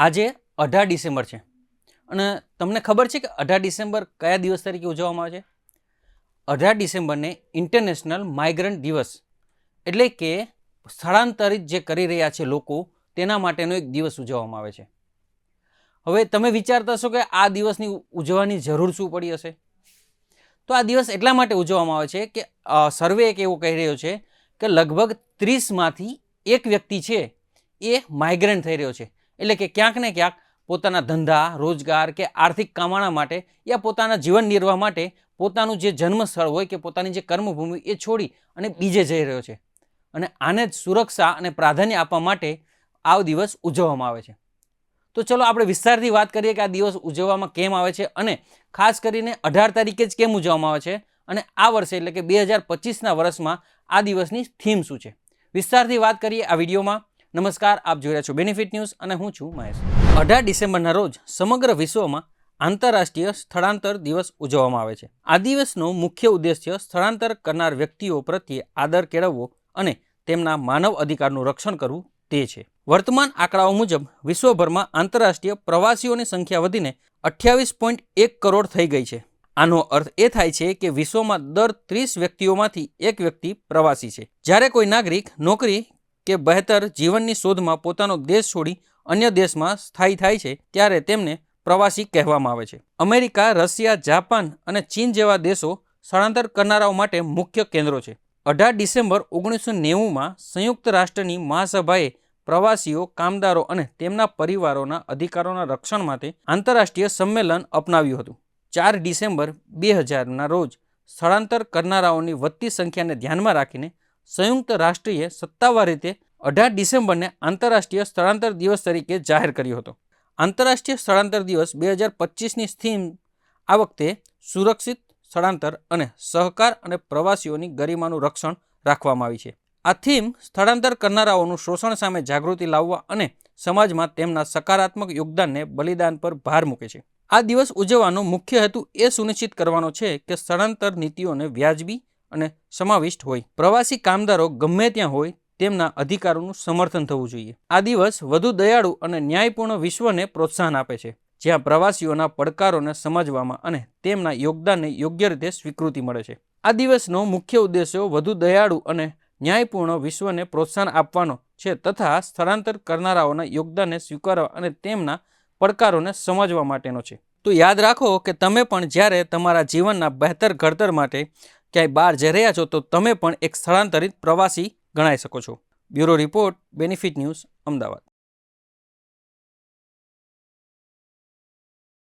આજે 18 ડિસેમ્બર છે અને તમને ખબર છે કે 18 ડિસેમ્બર કયા દિવસ તરીકે ઉજવવામાં આવે છે? 18 ડિસેમ્બરને ઇન્ટરનેશનલ માઇગ્રન્ટ દિવસ એટલે કે સ્થળાંતરિત જે કરી રહ્યા છે લોકો તેના માટેનો એક દિવસ ઉજવવામાં આવે છે. હવે તમે વિચારતા હશો કે આ દિવસની ઉજવવાની જરૂર શું પડી હશે? તો આ દિવસ એટલા માટે ઉજવવામાં આવે છે કે સર્વે એક એવું કહી રહ્યો છે કે લગભગ 30માંથી એક વ્યક્તિ છે એ માઇગ્રન્ટ થઈ રહ્યો છે, એટલે કે ક્યાંક ને ક્યાંક પોતાના ધંધા, રોજગાર કે આર્થિક કમાણા માટે યા પોતાના જીવન નિર્વાહ માટે પોતાનું જે જન્મસ્થળ હોય કે પોતાની જે કર્મભૂમિ એ છોડી અને બીજે જઈ રહ્યો છે. અને આને જ સુરક્ષા અને પ્રાધાન્ય આપવા માટે આ દિવસ ઉજવવામાં આવે છે. તો ચલો આપણે વિસ્તારથી વાત કરીએ કે આ દિવસ ઉજવવામાં કેમ આવે છે અને ખાસ કરીને 18 તારીખે જ કેમ ઉજવવામાં આવે છે અને આ વર્ષે એટલે કે 2025ના વર્ષમાં આ દિવસની થીમ શું છે. વિસ્તારથી વાત કરીએ આ વિડીયોમાં. નમસ્કાર, આપ જોઈ રહ્યા છો બેનિફિટ ન્યૂઝ અને હું છું મહેશ. 18 ડિસેમ્બરના રોજ સમગ્ર વિશ્વમાં આંતરરાષ્ટ્રીય સ્થળાંતર દિવસ ઉજવવામાં આવે છે. આ દિવસનો મુખ્ય ઉદ્દેશ્ય સ્થળાંતર કરનાર વ્યક્તિઓ પ્રત્યે આદર કેળવવો અને તેમના માનવ અધિકારનું રક્ષણ કરવું તે છે. વર્તમાન આંકડાઓ મુજબ વિશ્વભરમાં આંતરરાષ્ટ્રીય પ્રવાસીઓની સંખ્યા વધીને 28.1 કરોડ થઈ ગઈ છે. આનો અર્થ એ થાય છે કે વિશ્વમાં દર 30 વ્યક્તિઓમાંથી એક વ્યક્તિ પ્રવાસી છે. જ્યારે કોઈ નાગરિક નોકરી કે બહેતર જીવનની શોધમાં પોતાનો દેશ છોડી અન્ય દેશમાં સ્થાયી થાય છે ત્યારે તેમને પ્રવાસી કહેવામાં આવે છે. અમેરિકા, રશિયા, જાપાન અને ચીન જેવા દેશો સ્થળાંતર કરનારાઓ માટે મુખ્ય કેન્દ્રો છે. 18 ડિસેમ્બર 1990માં સંયુક્ત રાષ્ટ્રની મહાસભાએ પ્રવાસીઓ, કામદારો અને તેમના પરિવારોના અધિકારોના રક્ષણ માટે આંતરરાષ્ટ્રીય સંમેલન અપનાવ્યું હતું. 4 ડિસેમ્બર 2000ના રોજ સ્થળાંતર કરનારાઓની વધતી સંખ્યાને ધ્યાનમાં રાખીને સંયુક્ત રાષ્ટ્રીય સત્તાવાર રીતે 18 ડિસેમ્બરને આંતરરાષ્ટ્રીય સ્થળાંતર દિવસ તરીકે જાહેર કર્યો હતો. આંતરરાષ્ટ્રીય સ્થળાંતર દિવસ 2025ની થીમ આ વખતે સુરક્ષિત સ્થળાંતર અને સહકાર અને પ્રવાસીઓની ગરિમાનું રક્ષણ રાખવામાં આવી છે. આ થીમ સ્થળાંતર કરનારાઓનું શોષણ સામે જાગૃતિ લાવવા અને સમાજમાં તેમના સકારાત્મક યોગદાનને બલિદાન પર ભાર મૂકે છે. આ દિવસ ઉજવવાનો મુખ્ય હેતુ એ સુનિશ્ચિત કરવાનો છે કે સ્થળાંતર નીતિઓને વ્યાજબી અને સમાવિષ્ટ હોય. પ્રવાસી કામદારો ગમે ત્યાં હોય તેમના અધિકારોનું સમર્થન થવું જોઈએ. આ દિવસ વધુ દયાળુ અને ન્યાયપૂર્ણ વિશ્વને પ્રોત્સાહન આપે છે, જ્યાં પ્રવાસીઓના પડકારોને સમજવામાં અને તેમના યોગદાનને યોગ્ય રીતે સ્વીકૃતિ મળે છે. આ દિવસનો મુખ્ય ઉદ્દેશ્ય વધુ દયાળુ અને ન્યાયપૂર્ણ વિશ્વને પ્રોત્સાહન આપવાનો છે તથા સ્થળાંતર કરનારાઓના યોગદાનને સ્વીકારવા અને તેમના પડકારોને સમજવા માટેનો છે. તો યાદ રાખો કે તમે પણ જ્યારે તમારા જીવનના બહેતર ઘડતર માટે ક્યાંય બહાર જઈ રહ્યા છો તો તમે પણ એક સ્થળાંતરિત પ્રવાસી ગણાઈ શકો છો. Bureau report, benefit news, Ahmedabad.